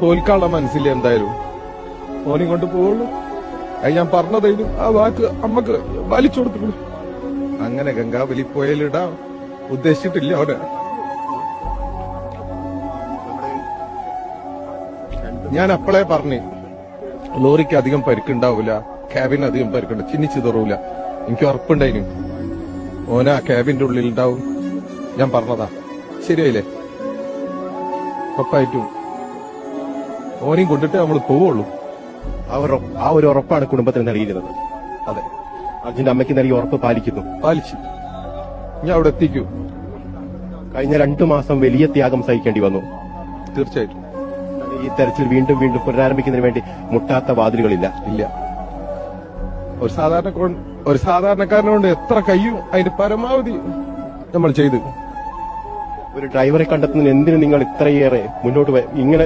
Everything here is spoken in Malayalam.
തോൽക്കാനുള്ള മനസ്സില്ല എന്തായാലും. ഓനെയും കൊണ്ട് പോവുള്ളൂ. അത് ഞാൻ പറഞ്ഞതായിരുന്നു. ആ വാക്ക് അമ്മക്ക് വലിച്ചു കൊടുത്തു. അങ്ങനെ ഗംഗാവലി പുഴയിലിടാൻ ഉദ്ദേശിച്ചിട്ടില്ല അവനെ. ഞാൻ അപ്പോഴേ പറഞ്ഞു ലോറിക്ക് അധികം പരിക്കുണ്ടാവൂല, ക്യാബിന് അധികം പരിക്കുണ്ട്, ചിന്നിച്ചിതറൂല. എനിക്ക് ഉറപ്പുണ്ടായിരുന്നു ഓന ആ ക്യാബിന്റെ ഉള്ളിൽ ഉണ്ടാവും. ഞാൻ പറഞ്ഞതാ. ശരിയായില്ലേ? ഉറപ്പായിട്ടും ഓനെയും കൊണ്ടിട്ട് നമ്മൾ പോവുള്ളൂ. ആ ഒരു ഉറപ്പാണ് കുടുംബത്തിന് നൽകിയിരുന്നത്. അതെ, അർജുന്റെ അമ്മയ്ക്ക് നൽകിയ ഉറപ്പ് പാലിക്കുന്നു. പാലിച്ചു. ഞാൻ അവിടെ എത്തിക്കൂ. കഴിഞ്ഞ 2 മാസം വലിയ ത്യാഗം സഹിക്കേണ്ടി വന്നു. തീർച്ചയായിട്ടും. ഈ തെരച്ചിൽ വീണ്ടും വീണ്ടും പുനരാരംഭിക്കുന്നതിന് വേണ്ടി മുട്ടാത്ത വാതിലുകളില്ല. ഇല്ല. ഒരു സാധാരണക്കാരനോട് എത്ര കഴിയും അതിന്റെ പരമാവധി നമ്മൾ ചെയ്ത്. ഒരു ഡ്രൈവറെ കണ്ടെത്തുന്നതിന് എന്തിനു നിങ്ങൾ ഇത്രയേറെ മുന്നോട്ട് ഇങ്ങനെ